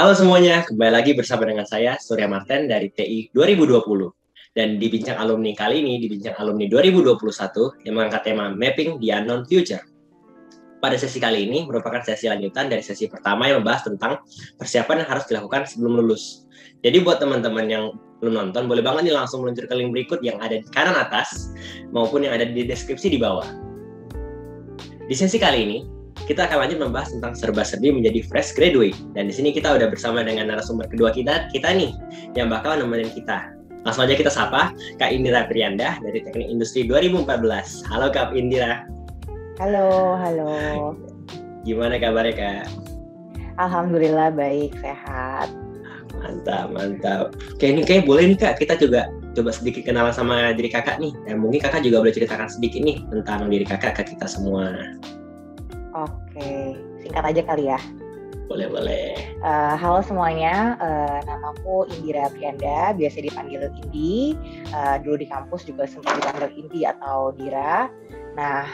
Halo semuanya, kembali lagi bersama dengan saya Surya Marten dari TI 2020. Dan di Bincang Alumni kali ini, di Bincang Alumni 2021 yang mengangkat tema Mapping the Unknown Future. Pada sesi kali ini merupakan sesi lanjutan dari sesi pertama yang membahas tentang persiapan yang harus dilakukan sebelum lulus. Jadi buat teman-teman yang belum nonton, boleh banget nih langsung meluncur ke link berikut yang ada di kanan atas maupun yang ada di deskripsi di bawah. Di sesi kali ini, kita akan lanjut membahas tentang serba-serbi menjadi fresh graduate. Dan di sini kita udah bersama dengan narasumber kedua kita nih, yang bakal nemenin kita. Langsung aja kita sapa Kak Indira Prianda dari Teknik Industri 2014. Halo Kak Indira. Halo, halo. Gimana kabarnya Kak? Alhamdulillah baik, sehat. Mantap. Oke, ini kayak boleh nih Kak, kita juga coba sedikit kenalan sama diri Kakak nih. Dan mungkin Kakak juga boleh ceritakan sedikit nih tentang diri Kakak ke kita semua. Oke, singkat aja kali ya. Boleh. Halo semuanya, namaku Indira Prianda, biasa dipanggil Indi. Dulu di kampus juga sempat dipanggil Indi atau Dira. Nah,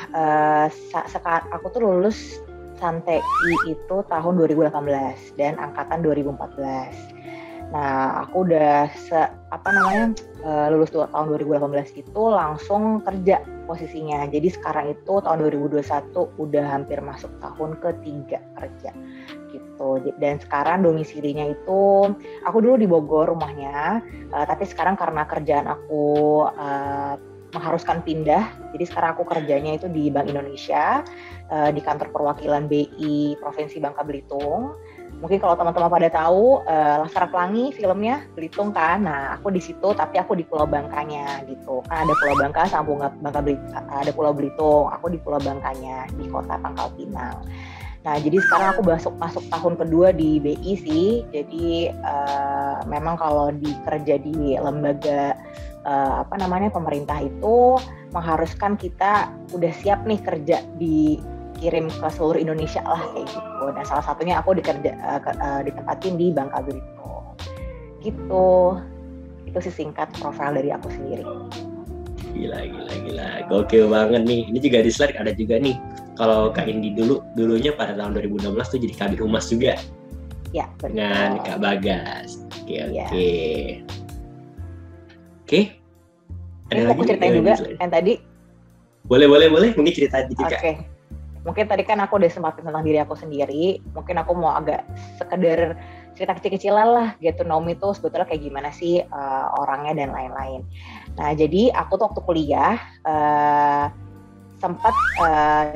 aku tuh lulus Santai itu tahun 2018 dan angkatan 2014. Nah, aku udah lulus tahun 2018 itu langsung kerja posisinya. Jadi sekarang itu tahun 2021 udah hampir masuk tahun ketiga kerja gitu. Dan sekarang domisilinya itu aku dulu di Bogor rumahnya, tapi sekarang karena kerjaan aku mengharuskan pindah, jadi sekarang aku kerjanya itu di Bank Indonesia, di kantor perwakilan BI Provinsi Bangka Belitung. Mungkin kalau teman-teman pada tahu Laskar Pelangi filmnya Belitung kan, nah aku di situ tapi aku di Pulau Bangkanya gitu. Kan ada Pulau Bangka sama ada Pulau Belitung, aku di Pulau Bangkanya di kota Pangkal Pinang. Nah jadi sekarang aku masuk tahun kedua di BI sih. Jadi memang kalau kerja di lembaga pemerintah itu mengharuskan kita udah siap nih kerja dikirim ke seluruh Indonesia lah kayak gitu. Dan salah satunya aku ditempatin di Bangka Belitung. Gitu. Itu sih singkat profil dari aku sendiri. Gila. Gokil banget nih. Ini juga di slide ada juga nih. Kalau Kak Indi dulunya pada tahun 2016 tuh jadi Kabid Humas juga. Ya, betul. Dengan Kak Bagas. Oke. Ada lagi? Aku ceritain juga yang tadi. Boleh. Mungkin cerita dikit Kak. Oke. Mungkin tadi kan aku udah sempat tentang diri aku sendiri. Mungkin aku mau agak sekedar cerita kecil-kecilan lah. Get to know me tuh sebetulnya kayak gimana sih orangnya dan lain-lain. Nah, jadi aku tuh waktu kuliah sempat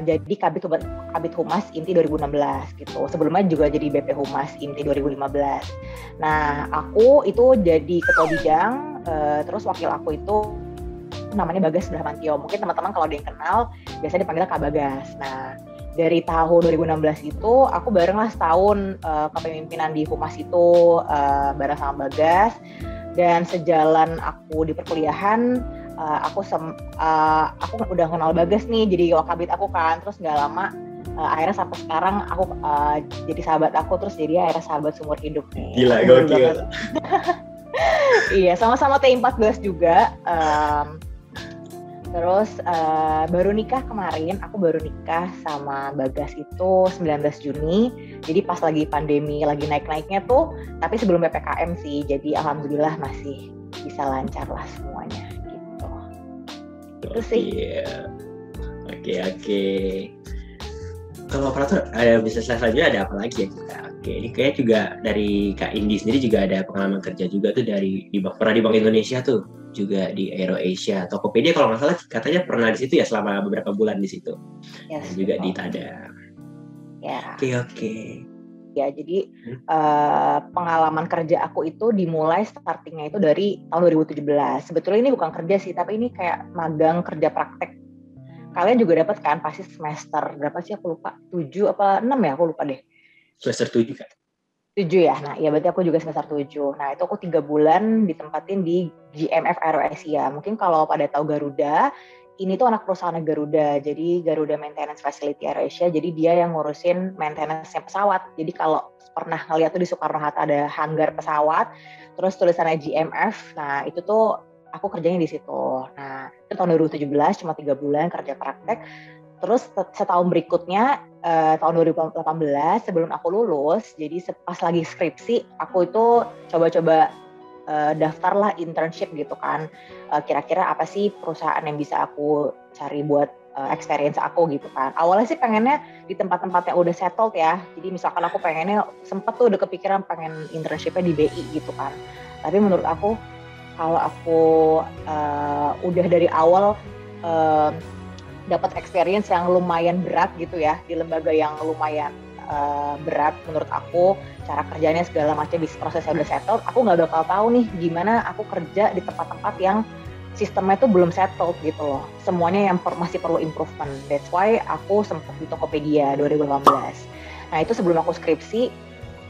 jadi Kabid Humas Inti 2016 gitu. Sebelumnya juga jadi BP Humas Inti 2015. Nah, aku itu jadi ketua bidang, terus wakil aku itu namanya Bagas Brahmantio. Mungkin teman-teman kalau ada yang kenal, biasanya dipanggil Kak Bagas. Nah, dari tahun 2016 itu aku bareng lah setahun kepemimpinan di Humas itu bareng sama Bagas. Dan sejalan aku di perkuliahan, aku udah kenal Bagas nih, jadi wakabit aku kan. Terus nggak lama, akhirnya sampai sekarang aku jadi sahabat aku, terus jadi akhirnya sahabat seumur hidup nih. Gila, gokil. Iya, sama-sama TI14 juga. Terus baru nikah kemarin, aku baru nikah sama Bagas itu 19 Juni. Jadi pas lagi pandemi, lagi naik-naiknya tuh, tapi sebelum PPKM sih. Jadi alhamdulillah masih bisa lancar lah semuanya gitu. Itu sih. Oke. Kalau operator ada bisnis selanjutnya ada apa lagi ya kita? Oke, ini kayaknya juga dari Kak Indi sendiri juga ada pengalaman kerja juga tuh pernah di Bank Indonesia tuh, juga di AeroAsia, Tokopedia kalau nggak salah katanya pernah di situ ya selama beberapa bulan di situ. Yes, dan juga di Tada. Ya. Oke. Ya, jadi pengalaman kerja aku itu dimulai startingnya itu dari tahun 2017. Sebetulnya ini bukan kerja sih, tapi ini kayak magang kerja praktek. Kalian juga dapat kan pasti semester berapa sih aku lupa, 7 apa 6 ya, aku lupa deh. Semester 7 kan? 7 ya, nah ya berarti aku juga semester 7. Nah itu aku 3 bulan ditempatin di GMF AeroAsia. Mungkin kalau pada tahu Garuda, ini tuh anak perusahaan Garuda, jadi Garuda Maintenance Facility AeroAsia, jadi dia yang ngurusin maintenance pesawat. Jadi kalau pernah ngeliat tuh di Soekarno-Hatta ada hanggar pesawat, terus tulisannya GMF, nah itu tuh aku kerjanya di situ. Nah itu tahun 2017, cuma 3 bulan kerja praktek. Terus setahun berikutnya, tahun 2018 sebelum aku lulus, jadi pas lagi skripsi, aku itu coba-coba daftarlah internship gitu kan. Kira-kira apa sih perusahaan yang bisa aku cari buat experience aku gitu kan. Awalnya sih pengennya di tempat-tempat yang udah settled ya. Jadi misalkan aku pengennya sempet tuh udah kepikiran pengen internshipnya di BI gitu kan. Tapi menurut aku kalau aku udah dari awal dapat experience yang lumayan berat gitu ya di lembaga yang lumayan berat menurut aku, cara kerjanya segala macam, bisnis prosesnya udah settled, aku nggak bakal tahu nih gimana aku kerja di tempat-tempat yang sistemnya tuh belum settled gitu loh, semuanya yang masih perlu improvement. That's why aku sempat di Tokopedia 2018. Nah itu sebelum aku skripsi,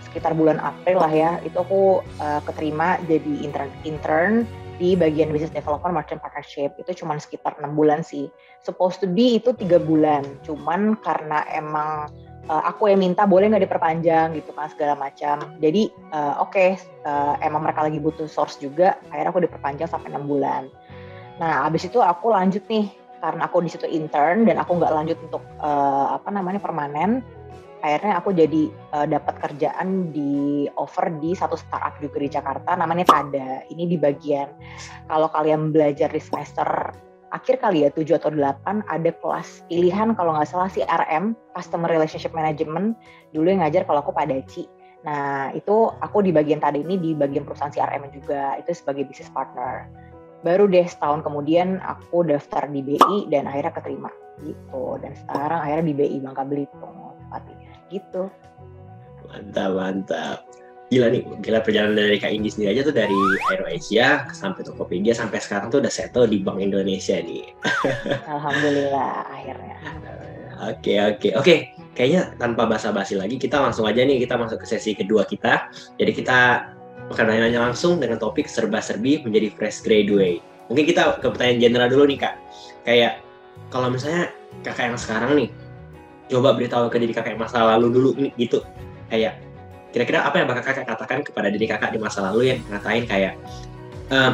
sekitar bulan April lah ya, itu aku keterima jadi intern di bagian business development merchant partnership. Itu cuma sekitar 6 bulan sih. Supposed to be itu 3 bulan. Cuman karena emang aku yang minta boleh nggak diperpanjang gitu kan segala macam. Jadi emang mereka lagi butuh source juga. Akhirnya aku diperpanjang sampai 6 bulan. Nah abis itu aku lanjut nih. Karena aku di situ intern dan aku nggak lanjut untuk permanen. Akhirnya aku jadi dapat kerjaan di offer di satu startup juga di Jakarta, namanya Tada. Ini di bagian, kalau kalian belajar di semester akhir kali ya, 7 atau 8, ada kelas pilihan kalau nggak salah CRM, Customer Relationship Management, dulu yang ngajar kalau aku Pak Daci. Nah itu aku di bagian Tada ini, di bagian perusahaan CRM juga, itu sebagai business partner. Baru deh setahun kemudian aku daftar di BI dan akhirnya keterima gitu. Dan sekarang akhirnya di BI Bangka Belitung tepatnya. Gitu. Mantap. Gila perjalanan dari Kak Indi sendiri aja tuh dari AeroAsia sampai Tokopedia sampai sekarang tuh udah settle di Bank Indonesia nih. Alhamdulillah akhirnya. Oke. Kayaknya tanpa basa-basi lagi kita langsung aja nih, kita masuk ke sesi kedua kita. Jadi kita akan nanya langsung dengan topik serba-serbi menjadi fresh graduate. Mungkin kita ke pertanyaan general dulu nih Kak. Kayak kalau misalnya kakak yang sekarang nih, coba beritahu ke diri kakak masa lalu dulu gitu, kayak kira-kira apa yang bakal kakak katakan kepada diri kakak di masa lalu yang ngatain kayak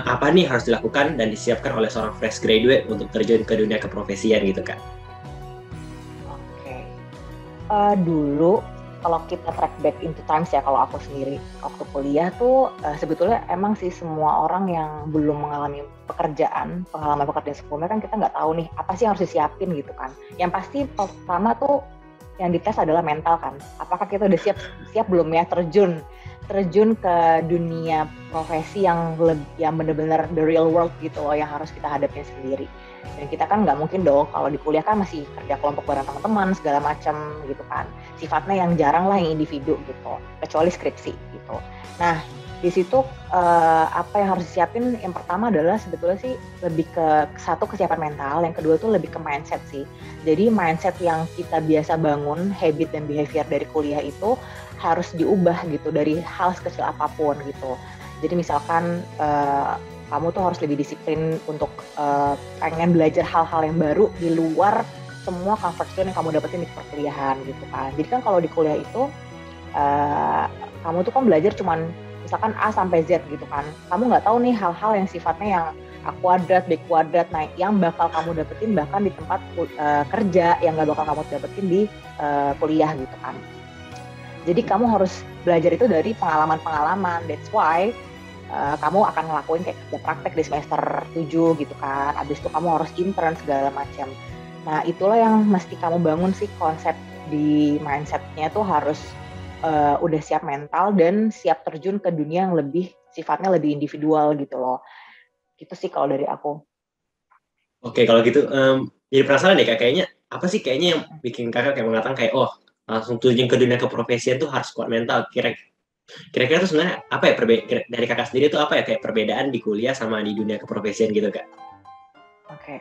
apa nih harus dilakukan dan disiapkan oleh seorang fresh graduate untuk terjun ke dunia keprofesian gitu Kak. Oke. Dulu kalau kita track back into times ya, kalau aku sendiri waktu kuliah tuh sebetulnya emang sih semua orang yang belum mengalami pengalaman pekerjaan sebelumnya kan kita nggak tahu nih apa sih yang harus disiapin gitu kan. Yang pasti pertama tuh yang dites adalah mental kan. Apakah kita udah siap belum ya terjun ke dunia profesi yang benar-benar the real world gitu loh, yang harus kita hadapin sendiri. Dan kita kan nggak mungkin dong kalau di kuliah kan masih kerja kelompok bareng teman-teman segala macam gitu kan. Sifatnya yang jarang lah yang individu gitu, kecuali skripsi gitu. Nah di situ apa yang harus disiapin, yang pertama adalah sebetulnya sih lebih ke satu kesiapan mental, yang kedua tuh lebih ke mindset sih. Jadi mindset yang kita biasa bangun, habit dan behavior dari kuliah itu harus diubah gitu dari hal sekecil apapun gitu. Jadi misalkan kamu tuh harus lebih disiplin untuk pengen belajar hal-hal yang baru di luar semua comfort zone yang kamu dapetin di perkuliahan gitu kan. Jadi kan kalau di kuliah itu kamu tuh kan belajar cuman misalkan A sampai Z gitu kan. Kamu nggak tahu nih hal-hal yang sifatnya yang A kuadrat, B kuadrat, nah yang bakal kamu dapetin bahkan di tempat kerja yang nggak bakal kamu dapetin di kuliah gitu kan. Jadi kamu harus belajar itu dari pengalaman-pengalaman. That's why kamu akan ngelakuin kayak kerja praktek di semester 7 gitu kan. Abis itu kamu harus intern segala macam. Nah itulah yang mesti kamu bangun sih, konsep di mindsetnya tuh harus udah siap mental dan siap terjun ke dunia yang lebih sifatnya lebih individual gitu loh. Gitu sih kalau dari aku. Oke, kalau gitu jadi penasaran deh Kak, kayaknya apa sih kayaknya yang bikin kakak kayak mengatakan kayak langsung terjun ke dunia keprofesian tuh harus kuat mental. Kira-kira tuh sebenarnya apa ya dari kakak sendiri tuh apa ya kayak perbedaan di kuliah sama di dunia keprofesian gitu Kak? Oke.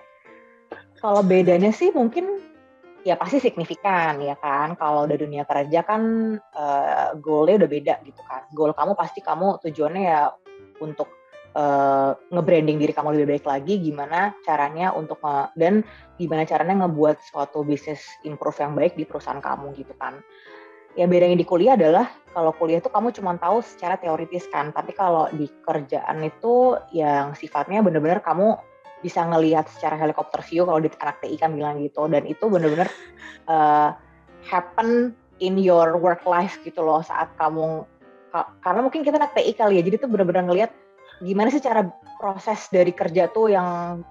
Kalau bedanya sih mungkin ya pasti signifikan ya kan. Kalau udah dunia kerja kan goalnya udah beda gitu kan. Goal kamu pasti kamu tujuannya ya untuk nge-branding diri kamu lebih baik lagi, gimana caranya dan gimana caranya ngebuat suatu bisnis improve yang baik di perusahaan kamu gitu kan. Ya bedanya di kuliah adalah kalau kuliah itu kamu cuma tahu secara teoritis kan, tapi kalau di kerjaan itu yang sifatnya benar-benar kamu bisa ngelihat secara helikopter view, kalau di anak TI kan bilang gitu, dan itu benar-benar happen in your work life gitu loh, saat kamu, karena mungkin kita anak TI kali ya, jadi tuh benar-benar ngelihat gimana sih cara proses dari kerja tuh yang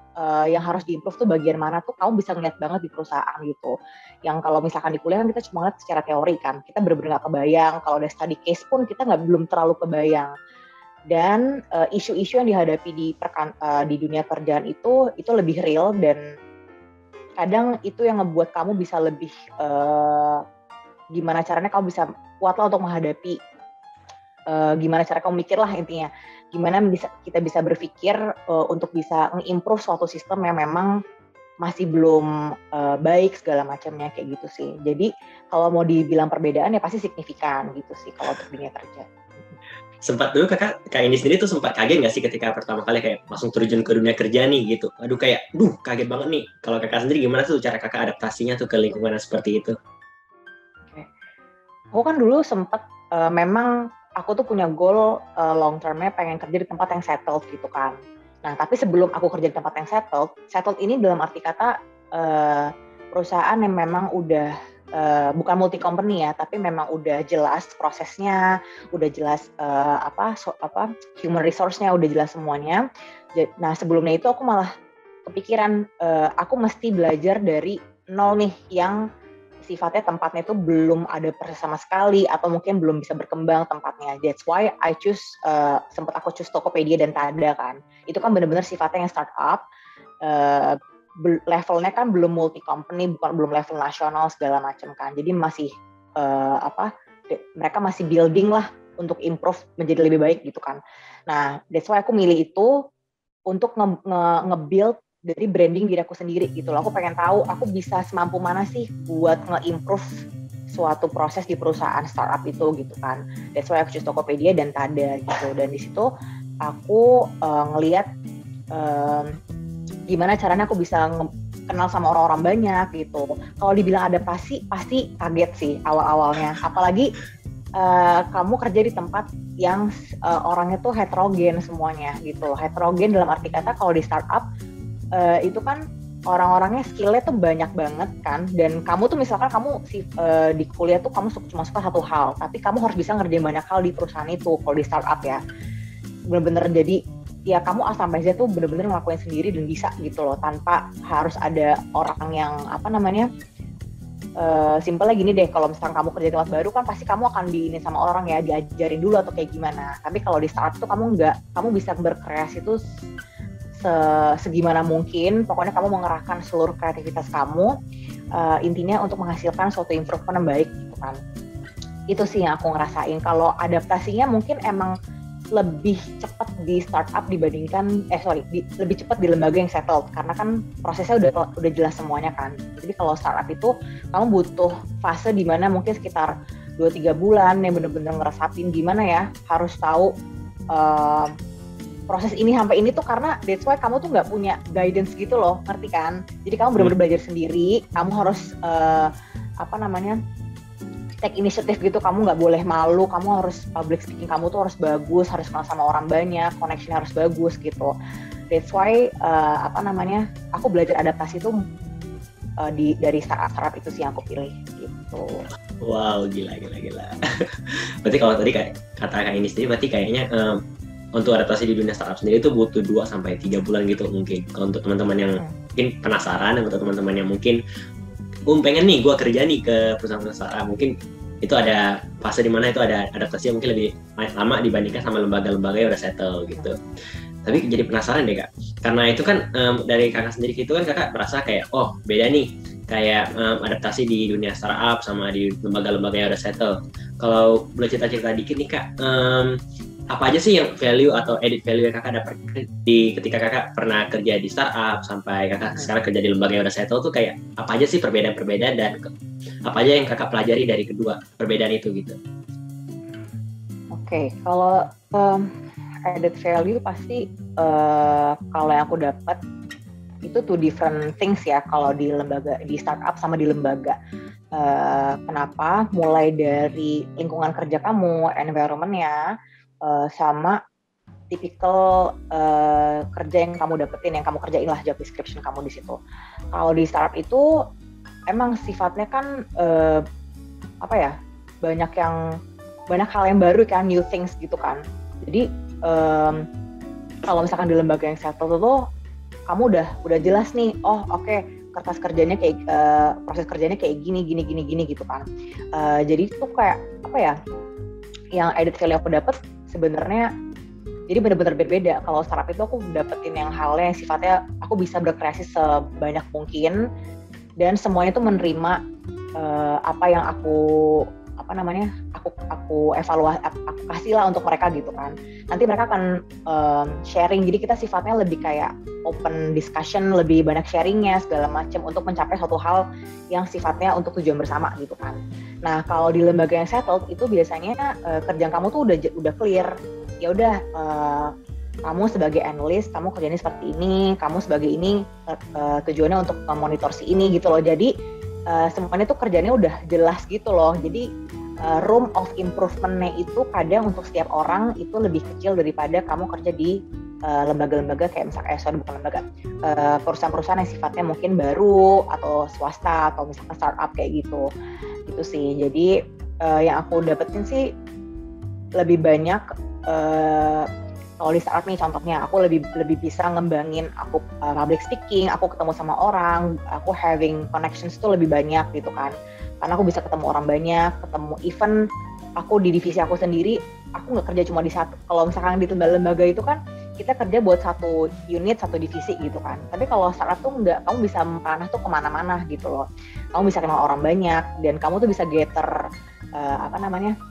harus diimprove tuh bagian mana tuh kamu bisa ngeliat banget di perusahaan gitu. Yang kalau misalkan di kuliah kan kita cuma ngeliat secara teori kan, kita benar-benar nggak kebayang, kalau ada study case pun kita belum terlalu kebayang. Dan isu-isu yang dihadapi di dunia kerjaan itu lebih real, dan kadang itu yang ngebuat kamu bisa lebih gimana caranya kamu bisa kuat lah untuk menghadapi, gimana cara kamu mikir lah intinya, gimana kita bisa berpikir untuk bisa nge-improve suatu sistem yang memang masih belum baik segala macamnya kayak gitu sih. Jadi kalau mau dibilang perbedaan ya pasti signifikan gitu sih kalau untuk dunia kerja. Sempat dulu Kak ini sendiri tuh sempat kaget nggak sih ketika pertama kali kayak langsung terjun ke dunia kerja nih gitu? Aduh kayak, kaget banget nih. Kalau Kakak sendiri gimana tuh cara Kakak adaptasinya tuh ke lingkungan seperti itu? Oke. Aku kan dulu sempat memang aku tuh punya goal long termnya pengen kerja di tempat yang settled gitu kan. Nah tapi sebelum aku kerja di tempat yang settled ini dalam arti kata perusahaan yang memang udah bukan multi company ya, tapi memang udah jelas prosesnya, udah jelas human resource-nya udah jelas semuanya. Nah sebelumnya itu aku malah kepikiran aku mesti belajar dari nol nih, yang sifatnya tempatnya itu belum ada proses sama sekali atau mungkin belum bisa berkembang tempatnya. That's why I choose sempat aku choose Tokopedia dan Tada kan. Itu kan benar-benar sifatnya yang startup. Levelnya kan belum multi company, belum level nasional segala macam kan. Jadi masih mereka masih building lah untuk improve menjadi lebih baik gitu kan. Nah, that's why aku milih itu untuk nge-build dari branding diri aku sendiri gitu loh. Aku pengen tahu aku bisa semampu mana sih buat nge-improve suatu proses di perusahaan startup itu gitu kan. That's why aku choose Tokopedia dan Tada gitu. Dan di situ aku ngelihat gimana caranya aku bisa kenal sama orang-orang banyak gitu. Kalau dibilang adaptasi pasti kaget sih awal-awalnya. Apalagi kamu kerja di tempat yang orangnya tuh heterogen semuanya gitu. Heterogen dalam arti kata kalau di startup itu kan orang-orangnya skillnya tuh banyak banget kan. Dan kamu tuh misalkan kamu di kuliah tuh kamu cuma suka satu hal, tapi kamu harus bisa ngerjain banyak hal di perusahaan itu. Kalau di startup ya bener-bener jadi ya kamu A sampai Z tuh bener-bener ngelakuin sendiri dan bisa gitu loh, tanpa harus ada orang yang simpelnya gini deh, kalau misalkan kamu kerja di tempat baru kan pasti kamu akan diinin sama orang ya, diajarin dulu atau kayak gimana. Tapi kalau di startup tuh kamu bisa berkreasi tuh segimana mungkin, pokoknya kamu mengerahkan seluruh kreativitas kamu, intinya untuk menghasilkan suatu improvement yang baik gitu kan. Itu sih yang aku ngerasain. Kalau adaptasinya mungkin emang lebih cepat di startup dibandingkan lebih cepat di lembaga yang settled, karena kan prosesnya udah jelas semuanya kan. Jadi kalau startup itu kamu butuh fase di mana mungkin sekitar 2-3 bulan yang benar-benar ngerasapin gimana ya, harus tahu proses ini sampai ini tuh, karena that's why kamu tuh nggak punya guidance gitu loh, ngerti kan? Jadi kamu benar-benar belajar sendiri, kamu harus take initiative gitu, kamu nggak boleh malu, kamu harus public speaking kamu tuh harus bagus, harus kenal sama orang banyak, connection harus bagus gitu. That's why aku belajar adaptasi tuh dari startup itu sih yang aku pilih gitu. Wow, gila. Berarti kalau tadi kata Kak ini sendiri, berarti kayaknya untuk adaptasi di dunia startup sendiri itu butuh 2-3 bulan gitu mungkin. Kalau untuk teman-teman yang mungkin penasaran, atau teman-teman yang mungkin pengen nih gue kerja nih ke perusahaan startup, mungkin itu ada fase di mana itu ada adaptasi yang mungkin lebih lama dibandingkan sama lembaga-lembaga yang udah settle gitu. Tapi jadi penasaran deh Kak, karena itu kan dari Kakak sendiri gitu kan, Kakak merasa kayak beda nih kayak adaptasi di dunia startup sama di lembaga-lembaga yang udah settle. Kalau boleh cerita-cerita dikit nih Kak, apa aja sih yang value atau edit value yang Kakak dapat ketika Kakak pernah kerja di startup sampai Kakak sekarang kerja di lembaga yang udah settle tuh, kayak apa aja sih perbedaan-perbedaan dan apa aja yang Kakak pelajari dari kedua perbedaan itu gitu? Oke, kalau added value pasti kalau yang aku dapat itu two different things ya, kalau di lembaga, di startup sama di lembaga. Kenapa? Mulai dari lingkungan kerja kamu, environment-nya, sama tipikal kerja yang kamu dapetin, yang kamu kerjain lah, job description kamu di situ. Kalau di startup itu emang sifatnya kan apa ya, banyak hal yang baru kan, new things gitu kan. Jadi kalau misalkan di lembaga yang settle tuh kamu udah jelas nih, oh oke, kertas kerjanya kayak proses kerjanya kayak gini gitu kan. Jadi itu kayak apa ya, yang added value aku dapat sebenarnya jadi benar-benar berbeda. Kalau startup itu aku dapetin yang halnya yang sifatnya aku bisa berkreasi sebanyak mungkin dan semuanya tuh menerima apa yang aku evaluasi, aku kasih lah untuk mereka gitu kan. Nanti mereka akan sharing, jadi kita sifatnya lebih kayak open discussion, lebih banyak sharingnya segala macam untuk mencapai suatu hal yang sifatnya untuk tujuan bersama gitu kan. Nah kalau di lembaga yang settled itu biasanya kerjaan kamu tuh udah clear. Ya udah kamu sebagai analis kamu kerjanya seperti ini, kamu sebagai ini tujuannya untuk memonitor si ini gitu loh. Jadi semuanya tuh kerjanya udah jelas gitu loh. Jadi room of improvement-nya itu kadang untuk setiap orang itu lebih kecil daripada kamu kerja di lembaga-lembaga kayak misalkan perusahaan-perusahaan yang sifatnya mungkin baru atau swasta atau misalkan startup kayak gitu. Itu sih. Jadi yang aku dapetin sih lebih banyak kalau di startup nih contohnya aku lebih bisa ngembangin aku public speaking, aku ketemu sama orang, aku having connections itu lebih banyak gitu kan, karena aku bisa ketemu orang banyak, ketemu even aku di divisi aku sendiri, aku nggak kerja cuma di satu. Kalau misalkan di lembaga itu kan kita kerja buat satu unit, satu divisi gitu kan, tapi kalau startup tuh nggak, kamu bisa meranah tuh kemana-mana gitu loh, kamu bisa kenal orang banyak dan kamu tuh bisa gather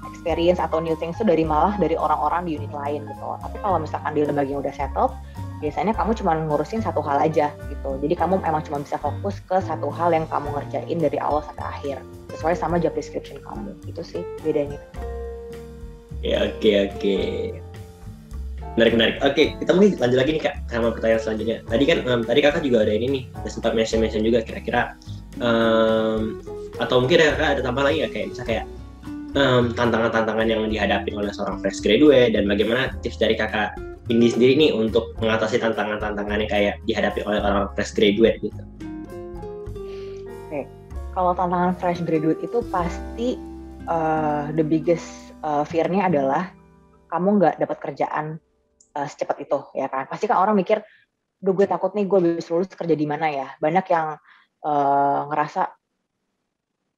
experience atau new things itu dari orang-orang di unit lain gitu. Tapi kalau misalkan di lembaga yang udah settled, biasanya kamu cuma ngurusin satu hal aja gitu. Jadi kamu emang cuma bisa fokus ke satu hal yang kamu ngerjain dari awal sampai akhir sesuai sama job description kamu. Itu sih bedanya. Oke. Menarik. Oke, kita mungkin lanjut lagi nih Kak sama pertanyaan selanjutnya. Tadi kan tadi Kakak juga ada ini nih, sempat mention juga kira-kira atau mungkin Kakak ada tambah lagi ya, kayak misalnya kayak tantangan-tantangan yang dihadapi oleh seorang fresh graduate dan bagaimana tips dari Kakak Indi sendiri nih untuk mengatasi tantangan-tantangan yang kayak dihadapi oleh orang fresh graduate gitu. Oke, kalau tantangan fresh graduate itu pasti the biggest fear-nya adalah kamu nggak dapat kerjaan secepat itu ya kan. Pasti kan orang mikir, duh gue takut nih gue habis lulus kerja di mana ya. Banyak yang ngerasa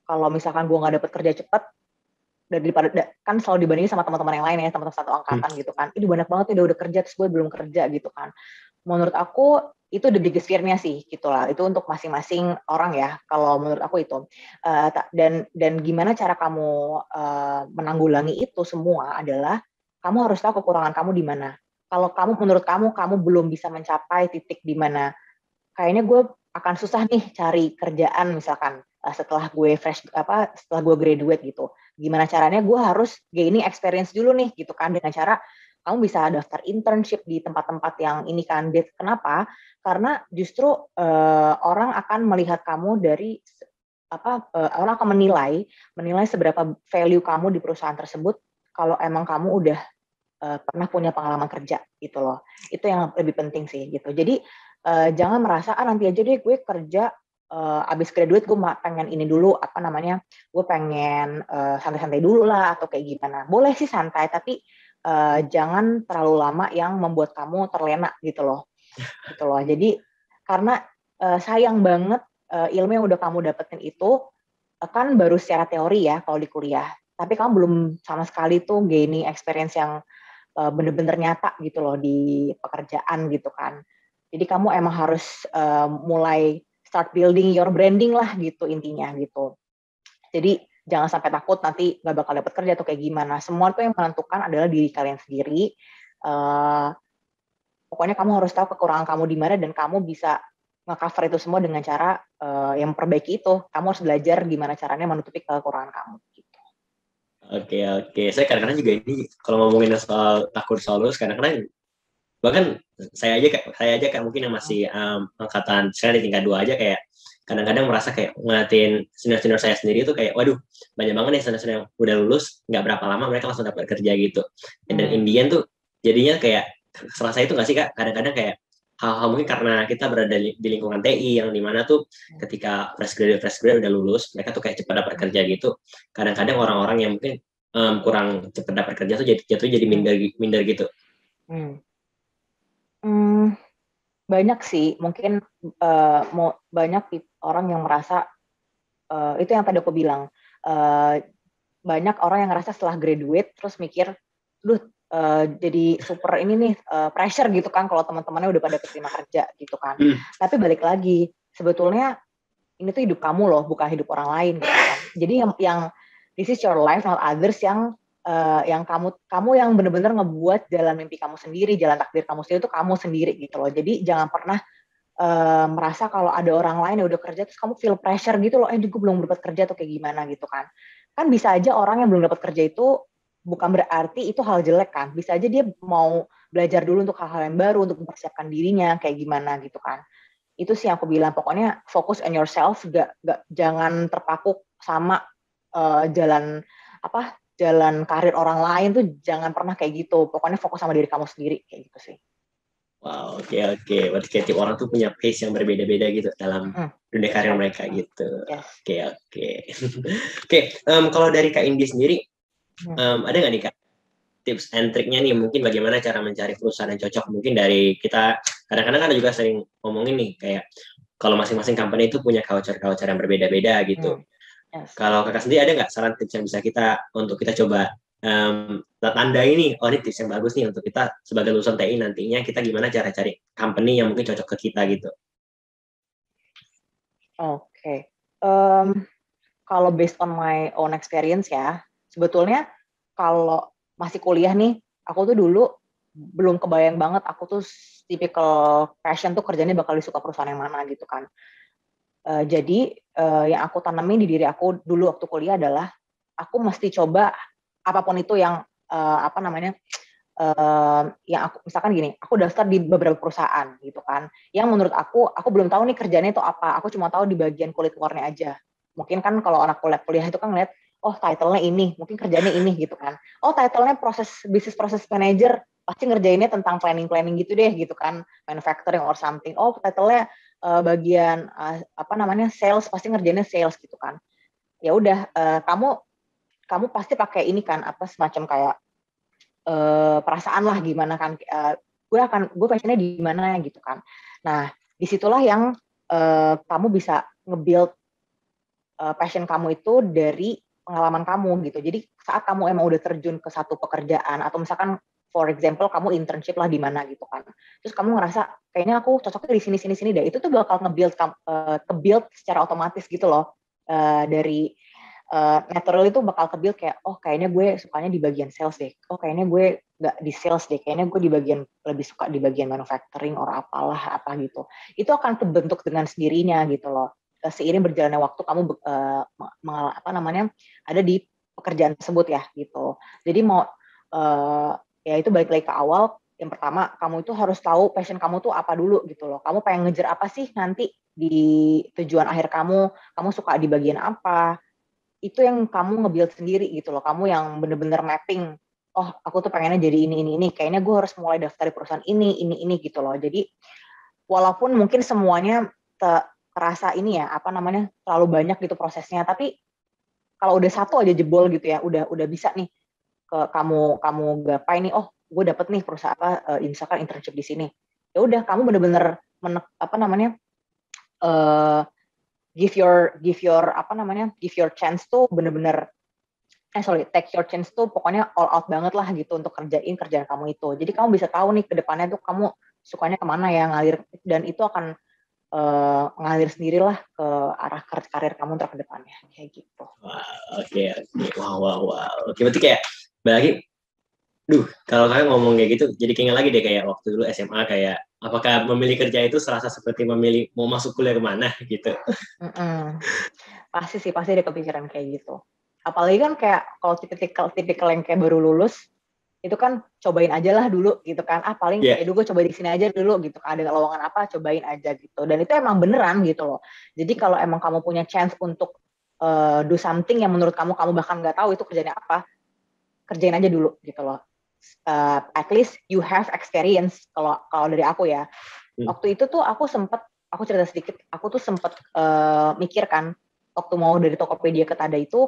kalau misalkan gue nggak dapat kerja cepat, daripada kan selalu dibandingin sama teman-teman yang lain ya, teman-teman satu angkatan gitu kan, ini banyak banget nih udah kerja terus gue belum kerja gitu kan. Menurut aku itu the biggest fear-nya sih gitulah, itu untuk masing-masing orang ya kalau menurut aku itu. Dan gimana cara kamu menanggulangi itu semua adalah kamu harus tahu kekurangan kamu di mana. Kalau menurut kamu belum bisa mencapai titik di mana kayaknya gue akan susah nih cari kerjaan misalkan setelah gue setelah gue graduate gitu. Gimana caranya gue harus gaining experience dulu nih gitu kan, dengan cara kamu bisa daftar internship di tempat-tempat yang ini kan. Kenapa? Karena justru orang akan melihat kamu dari orang akan menilai seberapa value kamu di perusahaan tersebut kalau emang kamu udah pernah punya pengalaman kerja gitu loh. Itu yang lebih penting sih gitu. Jadi jangan merasa nanti aja deh gue kerja abis graduate gue pengen ini dulu gue pengen santai-santai dulu lah atau kayak gimana. Boleh sih santai tapi jangan terlalu lama yang membuat kamu terlena gitu loh. Jadi karena sayang banget ilmu yang udah kamu dapetin itu kan baru secara teori ya kalau di kuliah. Tapi kamu belum sama sekali tuh gaining experience yang bener-bener nyata gitu loh di pekerjaan gitu kan. Jadi kamu emang harus mulai start building your branding lah gitu intinya gitu. Jadi jangan sampai takut nanti nggak bakal dapat kerja atau kayak gimana. Semua itu yang menentukan adalah diri kalian sendiri. Pokoknya kamu harus tahu kekurangan kamu di mana dan kamu bisa nge-cover itu semua dengan cara yang memperbaiki itu. Kamu harus belajar gimana caranya menutupi kekurangan kamu. Gitu. Oke. Saya kadang-kadang juga ini kalau ngomongin soal takut soal lulus, kadang-kadang bahkan saya aja kayak mungkin yang masih angkatan saya di tingkat 2 aja kayak kadang-kadang merasa kayak ngeliatin senior-senior saya sendiri itu kayak waduh banyak banget nih senior-senior yang udah lulus nggak berapa lama mereka langsung dapat kerja gitu. Dan Indian tuh jadinya kayak serasa itu nggak sih Kak? Kadang-kadang kayak hal-hal mungkin karena kita berada di lingkungan TI yang dimana tuh ketika fresh graduate udah lulus, mereka tuh kayak cepat dapat kerja gitu. Kadang-kadang orang-orang yang mungkin kurang cepat dapat kerja tuh jatuh jadi minder gitu. Hmm. Hmm, banyak sih, mungkin banyak orang yang merasa itu yang tadi aku bilang, banyak orang yang ngerasa setelah graduate terus mikir, duh jadi super ini nih pressure gitu kan kalau teman-temannya udah pada keterima kerja gitu kan. Tapi balik lagi, sebetulnya ini tuh hidup kamu loh, bukan hidup orang lain gitu kan. Jadi yang this is your life, not others, yang kamu yang benar-benar ngebuat jalan mimpi kamu sendiri, jalan takdir kamu sendiri itu kamu sendiri gitu loh. Jadi jangan pernah merasa kalau ada orang lain yang udah kerja terus kamu feel pressure gitu loh, gue belum dapat kerja tuh kayak gimana gitu kan. Kan bisa aja orang yang belum dapat kerja itu bukan berarti itu hal jelek kan. Bisa aja dia mau belajar dulu untuk hal-hal yang baru, untuk mempersiapkan dirinya kayak gimana gitu kan. Itu sih yang aku bilang, pokoknya fokus on yourself, jangan terpaku sama jalan karir orang lain tuh, jangan pernah kayak gitu. Pokoknya fokus sama diri kamu sendiri kayak gitu sih. Wow, oke. Berarti kayak tiap orang tuh punya pace yang berbeda-beda gitu dalam dunia karir mereka gitu. Oke. Oke, kalau dari Kak Indi sendiri, ada nggak nih Kak tips and triknya nih, mungkin bagaimana cara mencari perusahaan yang cocok? Mungkin dari kita, kadang-kadang kan juga sering ngomongin nih, kayak kalau masing-masing company itu punya culture yang berbeda-beda gitu. Kalau Kakak sendiri ada nggak saran tips yang bisa untuk kita coba tanda ini, ini tips yang bagus nih untuk kita sebagai lulusan TI nantinya kita gimana cara cari company yang mungkin cocok ke kita gitu. Oke. Kalau based on my own experience ya, sebetulnya kalau masih kuliah nih, aku tuh dulu belum kebayang banget aku tuh tipikal passion tuh kerjanya bakal disuka perusahaan yang mana gitu kan. Jadi yang aku tanamin di diri aku dulu waktu kuliah adalah aku mesti coba apapun itu yang yang aku misalkan gini, aku daftar di beberapa perusahaan gitu kan, yang menurut aku belum tahu nih kerjanya itu apa, aku cuma tahu di bagian kulit luarnya aja. Mungkin kan kalau anak kuliah itu kan ngeliat, oh title-nya ini, mungkin kerjanya ini gitu kan. Oh title-nya business process manager, pasti ngerjainnya tentang planning gitu deh gitu kan, manufacturing or something. Oh title-nya bagian sales, pasti ngerjainnya sales gitu kan. Ya udah, kamu pasti pakai ini kan, semacam kayak perasaan lah gimana kan, gue passionnya di mana gitu kan. Nah disitulah yang kamu bisa nge-build passion kamu itu dari pengalaman kamu gitu. Jadi saat kamu emang udah terjun ke satu pekerjaan, atau misalkan for example kamu internship lah di mana gitu kan, terus kamu ngerasa kayaknya aku cocoknya di sini deh, itu tuh bakal nge-build secara otomatis gitu loh, dari natural itu bakal ke-build kayak, oh kayaknya gue sukanya di bagian sales deh, oh kayaknya gue nggak di sales deh, kayaknya gue lebih suka di bagian manufacturing or apalah apa gitu. Itu akan terbentuk dengan sendirinya gitu loh. Seiring berjalannya waktu kamu ada di pekerjaan tersebut ya gitu. Jadi ya itu balik lagi ke awal, yang pertama kamu itu harus tahu passion kamu tuh apa dulu gitu loh. Kamu pengen ngejar apa sih nanti di tujuan akhir kamu suka di bagian apa, itu yang kamu nge-build sendiri gitu loh. Kamu yang bener-bener mapping, oh aku tuh pengennya jadi ini, kayaknya gue harus mulai daftar di perusahaan ini gitu loh. Jadi walaupun mungkin semuanya terasa ini ya, terlalu banyak gitu prosesnya, tapi kalau udah satu aja jebol gitu ya, udah bisa nih kamu gapai nih, oh gue dapet nih perusahaan misalkan internship di sini. Ya udah, kamu bener-bener give your chance tuh bener-bener take your chance tuh pokoknya all out banget lah gitu untuk kerjaan kamu itu. Jadi kamu bisa tahu nih ke depannya tuh kamu sukanya kemana ya, ngalir, dan itu akan ngalir sendirilah ke arah karir kamu untuk ke depannya kayak gitu. Oke. Wow. Oke, berarti kayak bagi kalau kalian ngomong kayak gitu, jadi kayaknya lagi deh kayak waktu dulu SMA, kayak apakah memilih kerja itu serasa seperti memilih mau masuk kuliah kemana gitu. Pasti ada kepikiran kayak gitu. Apalagi kan kayak kalau tipikal yang kayak baru lulus, itu kan cobain aja lah dulu gitu kan. Paling kayak gue coba di sini aja dulu gitu kan. Ada lowongan apa, cobain aja gitu. Dan itu emang beneran gitu loh. Jadi kalau emang kamu punya chance untuk do something yang menurut kamu bahkan nggak tahu itu kerjanya apa, kerjain aja dulu gitu loh. at least you have experience. Kalau dari aku ya, waktu itu tuh aku cerita sedikit, aku tuh sempet mikir kan, waktu mau dari Tokopedia ke Tada itu,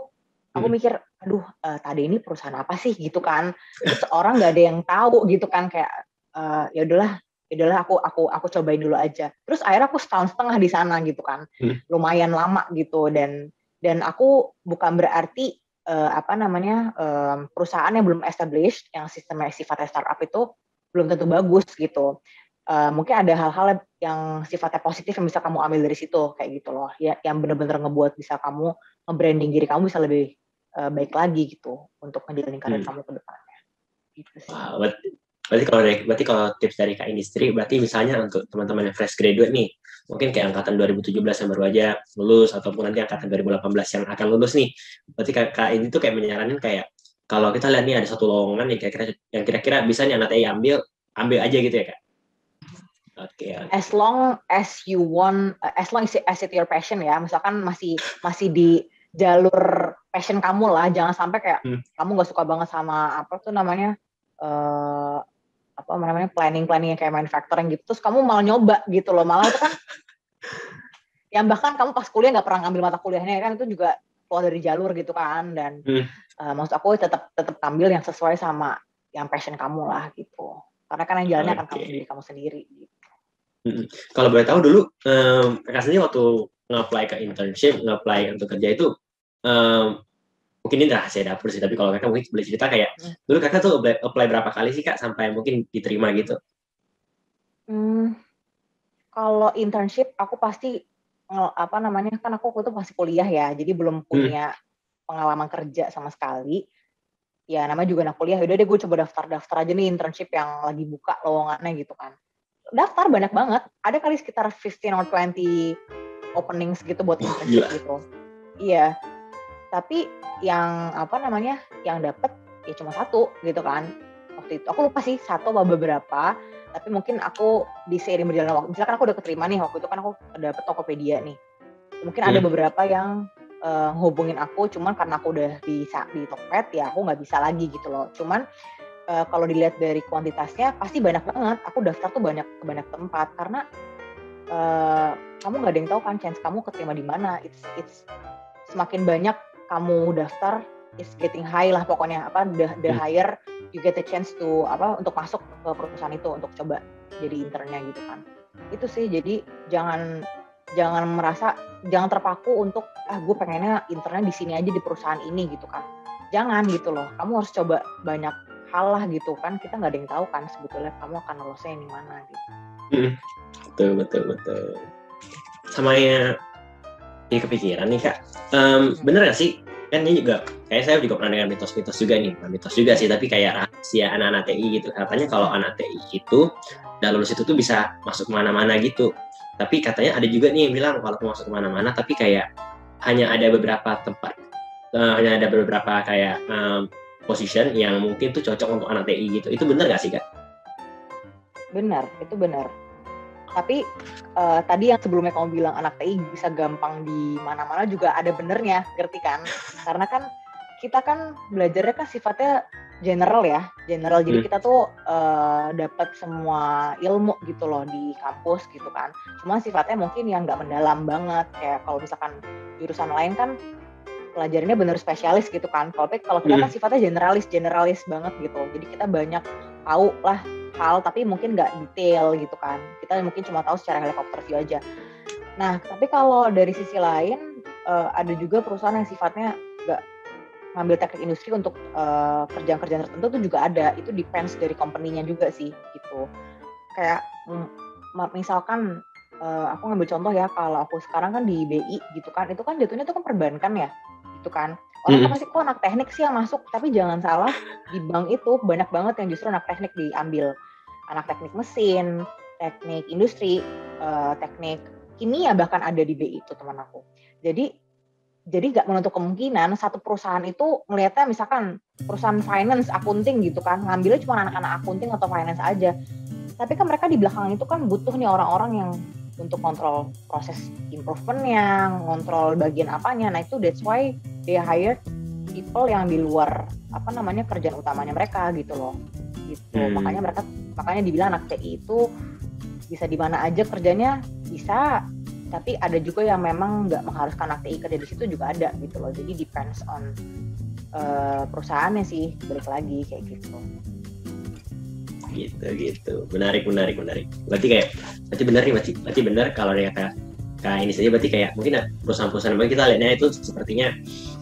aku mikir, aduh, Tada ini perusahaan apa sih gitu kan? Terus orang nggak ada yang tahu gitu kan, kayak ya udahlah aku cobain dulu aja. Terus akhirnya aku setahun setengah di sana gitu kan, lumayan lama gitu, dan aku bukan berarti perusahaan yang belum established, yang sistemnya sifatnya startup itu belum tentu bagus gitu. Mungkin ada hal-hal yang sifatnya positif yang bisa kamu ambil dari situ, kayak gitu loh, ya, yang benar-benar ngebuat bisa kamu nge-branding diri kamu bisa lebih baik lagi gitu untuk ngejalanin karir kamu ke depannya. Gitu sih. Wow, berarti kalau tips dari Kak Industri, berarti misalnya untuk teman-teman yang fresh graduate nih, mungkin kayak angkatan 2017 yang baru aja lulus, ataupun nanti angkatan 2018 yang akan lulus nih, berarti Kak ini tuh kayak menyaranin kayak, kalau kita lihat nih ada satu lowongan yang kira-kira bisa nih anak TI ambil aja gitu ya Kak? Oke. As long as you want, as long as it your passion ya, misalkan masih di jalur passion kamu lah, jangan sampai kayak kamu nggak suka banget sama apa tuh namanya planning yang kayak manufacturing gitu, terus kamu malah nyoba gitu loh, malah itu kan yang bahkan kamu pas kuliah nggak pernah ngambil mata kuliahnya kan, itu juga keluar dari jalur gitu kan, dan maksud aku tetap ambil yang sesuai sama yang passion kamu lah gitu, karena kan yang jalannya akan kamu sendiri gitu. Kalau boleh tahu dulu, Kak sendiri waktu nge-apply ke internship, nge-apply untuk kerja itu, mungkin ini rahasia dapur sih, tapi kalau Kakak mungkin boleh cerita kayak, dulu Kakak tuh apply berapa kali sih Kak, sampai mungkin diterima gitu? Kalau internship, aku pasti, kan aku tuh masih kuliah ya, jadi belum punya pengalaman kerja sama sekali. Ya namanya juga anak kuliah, yaudah deh gue coba daftar aja nih internship yang lagi buka lowongannya gitu kan. Daftar banyak banget, ada kali sekitar 15 or 20 openings gitu buat internship gitu. Iya, tapi yang yang dapet ya cuma satu gitu kan. Waktu itu aku lupa sih satu atau beberapa, tapi mungkin aku di seiring berjalan waktu, misalkan aku udah keterima nih, waktu itu kan aku dapet Tokopedia nih, mungkin ada beberapa yang hubungin aku, cuman karena aku udah bisa di Tokped ya aku nggak bisa lagi gitu loh. Cuman kalau dilihat dari kuantitasnya pasti banyak banget, aku daftar tuh banyak tempat, karena kamu nggak ada yang tahu kan chance kamu keterima di mana. It's semakin banyak kamu daftar, it's getting high lah pokoknya, the higher you get a chance to untuk masuk ke perusahaan itu untuk coba jadi internnya gitu kan. Itu sih, jadi jangan terpaku untuk gue pengennya internnya di sini aja di perusahaan ini gitu kan. Jangan gitu loh, kamu harus coba banyak hal lah gitu kan, kita nggak ada yang tahu kan sebetulnya kamu akan lolosnya di mana gitu. Betul. Sama ya kepikiran nih Kak, bener gak sih, kan ini juga kayak saya juga pernah dengar mitos juga nih, mitos juga sih, tapi kayak rahasia anak-anak TI gitu, katanya kalau anak TI itu udah lulus itu tuh bisa masuk kemana-mana gitu, tapi katanya ada juga nih yang bilang kalau masuk kemana-mana tapi kayak hanya ada beberapa tempat, hanya ada beberapa kayak position yang mungkin tuh cocok untuk anak TI gitu. Itu benar nggak sih Kak? Benar, itu benar. Tapi tadi yang sebelumnya kamu bilang anak TI bisa gampang di mana-mana juga ada benernya, ngerti kan? Karena kan kita kan belajarnya kan sifatnya general ya, jadi kita tuh dapat semua ilmu gitu loh di kampus gitu kan. Cuma sifatnya mungkin yang nggak mendalam banget, kayak kalau misalkan jurusan lain kan pelajarannya bener spesialis gitu kan. Kalau kita kan sifatnya generalis banget gitu. Jadi kita banyak tahu lah hal, tapi mungkin nggak detail gitu kan. Kita mungkin cuma tahu secara helikopter view aja. Nah, tapi kalau dari sisi lain ada juga perusahaan yang sifatnya nggak ngambil teknik industri untuk kerjaan-kerjaan tertentu tuh juga ada. Itu depends dari company-nya juga sih gitu. Kayak misalkan aku ngambil contoh ya, kalau aku sekarang kan di BI gitu kan, itu kan jatuhnya tuh kan perbankan ya gitu kan. Orang kan pasti kok anak teknik sih yang masuk, tapi jangan salah, di bank itu banyak banget yang justru anak teknik diambil. Anak teknik mesin, teknik industri, teknik kimia bahkan ada di BI itu teman aku. Jadi nggak menutup kemungkinan satu perusahaan itu ngelihatnya misalkan perusahaan finance, accounting gitu kan, ngambilnya cuma anak-anak accounting atau finance aja. Tapi kan mereka di belakang itu kan butuh nih orang-orang yang untuk kontrol proses improvementnya, ngontrol bagian apanya. Nah itu that's why they hire people yang di luar kerjaan utamanya mereka gitu loh. gitu. Makanya dibilang anak TI itu bisa di mana aja kerjanya bisa, tapi ada juga yang memang nggak mengharuskan anak TI kerja di situ juga ada gitu loh. Jadi depends on perusahaannya sih, balik lagi kayak gitu. Gitu. Menarik. Berarti benar kalau dia kayak ini saja, berarti kayak mungkin perusahaan-perusahaan bagi kita lihatnya itu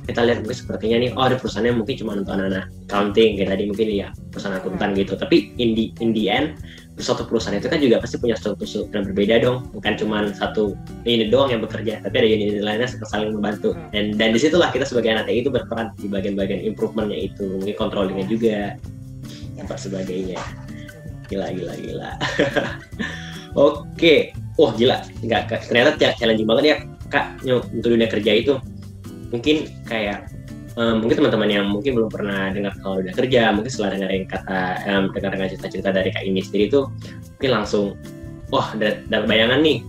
kita lihat mungkin sepertinya nih, ada perusahaannya mungkin cuma untuk anak-anak accounting kayak tadi, mungkin ya perusahaan akuntan gitu. Tapi in the end, suatu perusahaan itu kan juga pasti punya struktur yang berbeda dong, bukan cuma satu unit doang yang bekerja, tapi ada unit lainnya saling membantu. Dan disitulah kita sebagai anak TI itu berperan di bagian-bagian improvementnya itu, mungkin controllingnya juga, dan sebagainya. Gila. Oke. Oh gila, ternyata challenging banget ya Kak untuk dunia kerja itu. Mungkin kayak mungkin teman-teman yang mungkin belum pernah dengar kalau udah kerja, mungkin setelah dengar cerita-cerita dari Kak ini sendiri itu mungkin langsung dapat bayangan nih,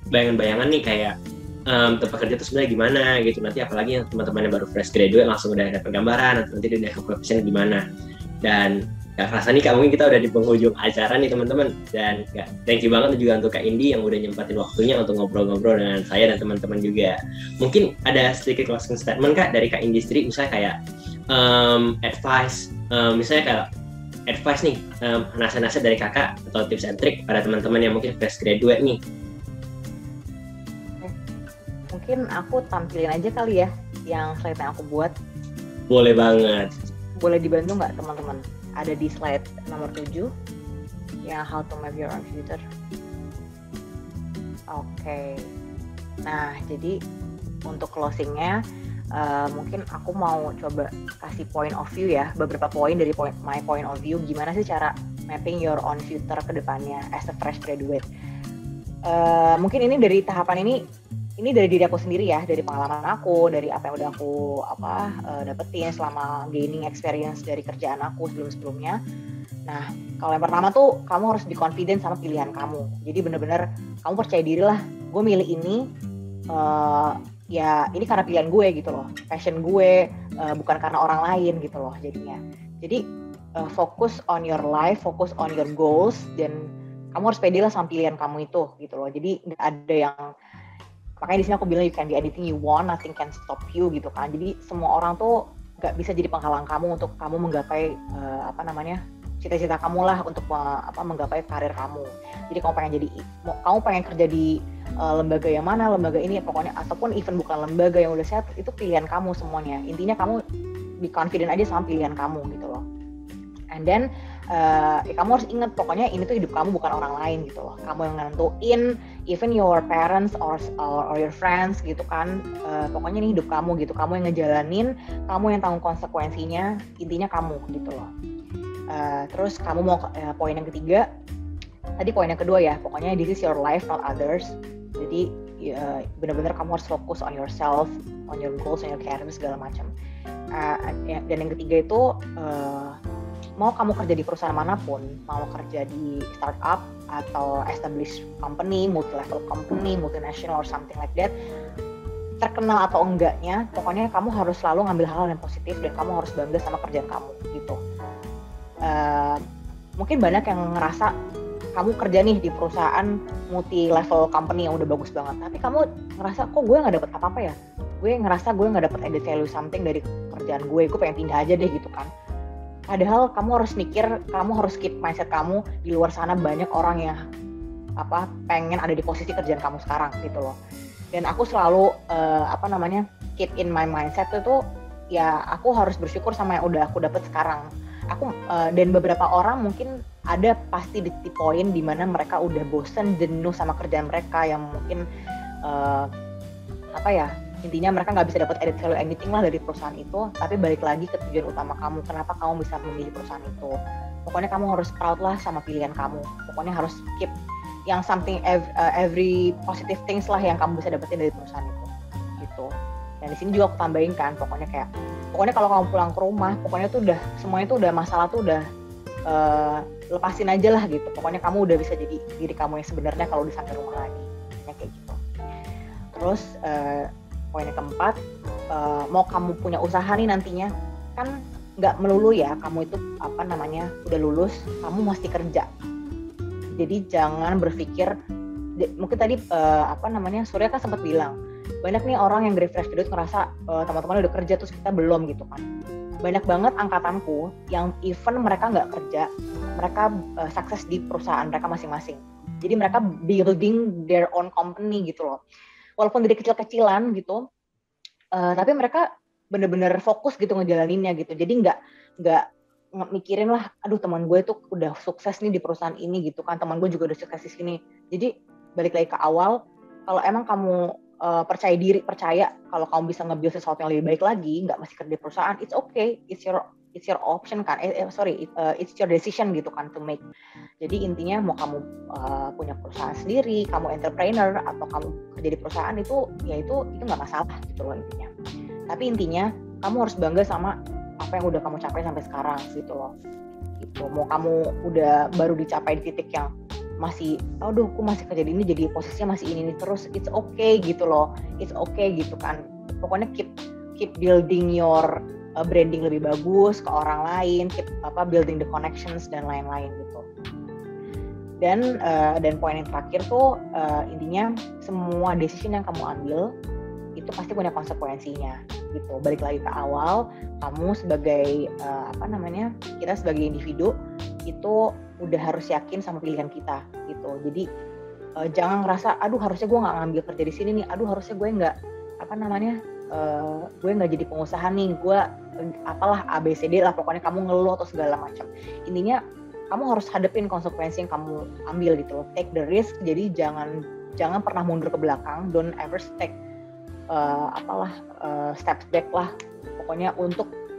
bayangan nih kayak tempat kerja itu sebenarnya gimana gitu. Nanti apalagi yang teman-teman yang baru fresh graduate langsung udah ada gambaran nanti dia ke profesinya gimana. Dan gak kerasa nih Kak, mungkin kita udah di penghujung acara nih teman-teman. Dan thank you banget juga untuk Kak Indi yang udah nyempatin waktunya untuk ngobrol-ngobrol dengan saya dan teman-teman juga. Mungkin ada sedikit closing statement Kak dari Kak Indi sendiri, misalnya kayak advice, misalnya kayak advice nih, nasihat-nasihat dari Kakak atau tips and trick pada teman-teman yang mungkin fresh graduate nih. Mungkin aku tampilin aja kali ya yang slide yang aku buat. Boleh banget. Boleh dibantu nggak teman-teman? Ada di slide nomor 7 yang how to map your own future. Oke. Nah, jadi untuk closingnya mungkin aku mau coba kasih point of view ya, beberapa poin dari my point of view, gimana sih cara mapping your own future ke depannya as a fresh graduate. Mungkin ini dari tahapan ini dari diri aku sendiri ya, dari pengalaman aku, dari apa yang udah aku dapetin selama gaining experience dari kerjaan aku sebelumnya. Nah, kalau yang pertama tuh kamu harus be confident sama pilihan kamu. Jadi bener-bener kamu percaya diri lah, gue milih ini, ya ini karena pilihan gue gitu loh, passion gue, bukan karena orang lain gitu loh jadinya. Jadi fokus on your life, fokus on your goals, dan kamu harus pede lah sama pilihan kamu itu gitu loh. Jadi nggak ada yang, makanya di sini aku bilang you can be anything you want, nothing can stop you gitu kan. Jadi semua orang tuh nggak bisa jadi penghalang kamu untuk kamu menggapai cita-cita kamu lah, untuk menggapai karir kamu. Jadi kamu pengen kerja di lembaga yang mana, lembaga ini pokoknya, ataupun even bukan lembaga yang udah sehat, itu pilihan kamu semuanya. Intinya kamu be confident aja sama pilihan kamu gitu loh. And then kamu harus ingat pokoknya ini tuh hidup kamu, bukan orang lain gitu loh. Kamu yang nentuin, even your parents or your friends gitu kan. Pokoknya ini hidup kamu gitu. Kamu yang ngejalanin, kamu yang tanggung konsekuensinya. Intinya kamu gitu loh. Terus kamu mau poin yang ketiga. Tadi poin yang kedua ya. Pokoknya this is your life, not others. Jadi benar-benar kamu harus fokus on yourself, on your goals, on your career segala macam. Dan yang ketiga itu mau kamu kerja di perusahaan manapun, mau kerja di startup atau established company, multi-level company, multinational or something like that, terkenal atau enggaknya, pokoknya kamu harus selalu ngambil hal yang positif dan kamu harus bangga sama kerjaan kamu gitu. Mungkin banyak yang ngerasa kamu kerja nih di perusahaan multi-level company yang udah bagus banget, tapi kamu ngerasa kok gue nggak dapet apa-apa ya? Gue ngerasa gue nggak dapet added value something dari kerjaan gue pengen pindah aja deh gitu kan. Padahal kamu harus mikir, kamu harus keep mindset kamu, di luar sana banyak orang yang pengen ada di posisi kerjaan kamu sekarang gitu loh. Dan aku selalu keep in my mindset itu ya, aku harus bersyukur sama yang udah aku dapat sekarang. Dan beberapa orang mungkin ada pasti di poin dimana mereka udah bosen, jenuh sama kerjaan mereka yang mungkin intinya mereka nggak bisa dapat added value anything lah dari perusahaan itu. Tapi balik lagi ke tujuan utama kamu, kenapa kamu bisa memilih perusahaan itu. Pokoknya kamu harus proud lah sama pilihan kamu. Pokoknya harus keep yang something every positive things lah yang kamu bisa dapetin dari perusahaan itu gitu. Dan di sini juga aku tambahin kan, pokoknya kalau kamu pulang ke rumah, pokoknya tuh udah semuanya tuh udah masalah tuh udah lepasin aja lah gitu. Pokoknya kamu udah bisa jadi diri kamu yang sebenarnya kalau udah sampai rumah lagi, kayak gitu. Terus poin yang keempat, mau kamu punya usaha nih nantinya, kan nggak melulu ya kamu itu apa namanya udah lulus kamu mesti kerja. Jadi jangan berpikir, mungkin tadi apa namanya Surya kan sempat bilang banyak nih orang yang dari fresh graduate ngerasa teman-teman udah kerja terus kita belum gitu kan. Banyak banget angkatanku yang even mereka nggak kerja, mereka sukses di perusahaan mereka masing-masing. Jadi mereka building their own company gitu loh. Walaupun dari kecil-kecilan gitu, tapi mereka bener-bener fokus gitu ngejalaninnya gitu. Jadi nggak mikirin lah, aduh teman gue tuh udah sukses nih di perusahaan ini gitu kan, teman gue juga udah sukses di sini. Jadi balik lagi ke awal, kalau emang kamu percaya kalau kamu bisa nge-build sesuatu yang lebih baik lagi, nggak mesti kerja di perusahaan, it's okay, it's your option kan, it's your decision gitu kan to make. Jadi intinya mau kamu punya perusahaan sendiri, kamu entrepreneur atau kamu kerja di perusahaan itu nggak masalah gitu loh intinya. Tapi intinya kamu harus bangga sama apa yang udah kamu capai sampai sekarang gitu loh. Gitu. Mau kamu udah baru dicapai di titik yang masih, aduh aku masih kerja di ini jadi posisinya masih ini terus, it's okay gitu loh. It's okay gitu kan. Pokoknya keep building your branding lebih bagus ke orang lain, keep building the connections dan lain-lain gitu. Dan poin yang terakhir tuh intinya semua decision yang kamu ambil itu pasti punya konsekuensinya gitu. Balik lagi ke awal, kamu sebagai kita sebagai individu itu udah harus yakin sama pilihan kita gitu. Jadi jangan ngerasa aduh harusnya gue nggak ngambil kerja di sini nih, aduh harusnya gue nggak gue nggak jadi pengusaha nih, gue apalah ABCD lah, pokoknya kamu ngeluh atau segala macam. Intinya kamu harus hadepin konsekuensi yang kamu ambil gitu loh. Take the risk, jadi jangan pernah mundur ke belakang, don't ever take steps back lah. Pokoknya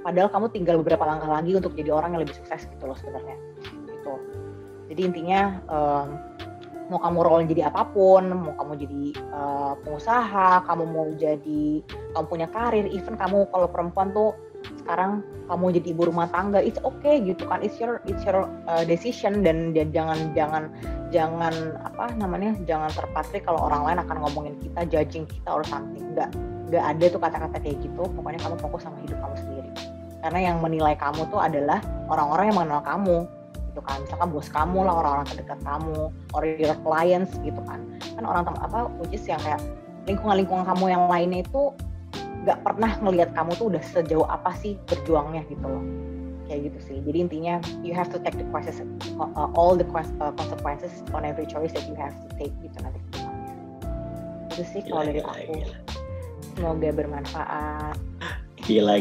padahal kamu tinggal beberapa langkah lagi untuk jadi orang yang lebih sukses gitu loh sebenarnya. Gitu. Jadi intinya mau kamu role jadi apapun, mau kamu jadi pengusaha, kamu punya karir, even kamu kalau perempuan tuh sekarang kamu jadi ibu rumah tangga, it's okay gitu kan, it's your decision. Dan jangan terpatrik kalau orang lain akan ngomongin kita, judging kita or something. Nggak ada tuh kata-kata kayak gitu. Pokoknya kamu fokus sama hidup kamu sendiri, karena yang menilai kamu tuh adalah orang-orang yang mengenal kamu gitu kan. Misalkan bos kamu lah, orang-orang terdekat kamu, or your clients gitu kan orang which is yang kayak lingkungan kamu yang lainnya itu nggak pernah ngelihat kamu tuh udah sejauh apa sih berjuangnya gitu loh, kayak gitu sih. Jadi intinya you have to take the all the consequences on every choice that you have to take gitu nanti kedepannya. Itu sih kalau dari aku. Semoga bermanfaat. Gila.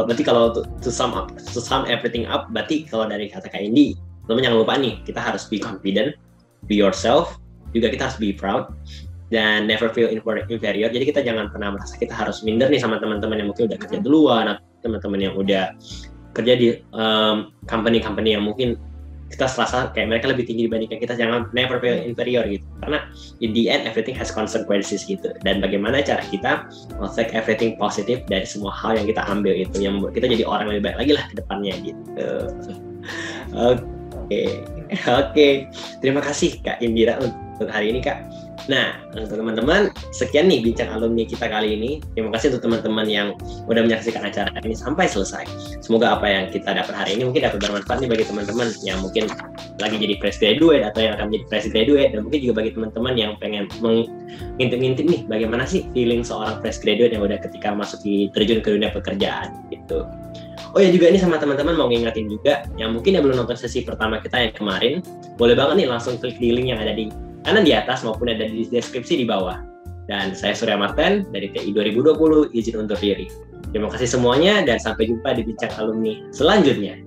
Berarti kalau to sum everything up, berarti kalau dari kata Kak Indi, teman jangan lupa nih, kita harus be confident, be yourself, juga kita harus be proud, dan never feel inferior. Jadi kita jangan pernah merasa kita harus minder nih sama teman-teman yang mungkin udah kerja duluan, atau teman-teman yang udah kerja di company-company yang mungkin kita serasa kayak mereka lebih tinggi dibandingkan kita. Jangan never feel inferior gitu, karena in the end everything has consequences gitu. Dan bagaimana cara kita take everything positif dari semua hal yang kita ambil itu, yang membuat kita jadi orang lebih baik lagi lah ke depannya gitu. Oke. Terima kasih Kak Indira untuk hari ini Kak. Nah, untuk teman-teman, sekian nih bincang alumni kita kali ini. Terima kasih untuk teman-teman yang udah menyaksikan acara ini sampai selesai. Semoga apa yang kita dapat hari ini mungkin dapat bermanfaat nih bagi teman-teman yang mungkin lagi jadi fresh graduate atau yang akan menjadi fresh graduate, dan mungkin juga bagi teman-teman yang pengen mengintip-ngintip nih bagaimana sih feeling seorang fresh graduate yang udah ketika terjun ke dunia pekerjaan gitu. Oh ya, juga ini sama teman-teman mau ngingetin juga yang mungkin yang belum nonton sesi pertama kita yang kemarin, boleh banget nih langsung klik di link yang ada di kanan di atas maupun ada di deskripsi di bawah. Dan saya Surya Marten dari TI 2020 izin undur diri. Terima kasih semuanya dan sampai jumpa di bincang alumni selanjutnya.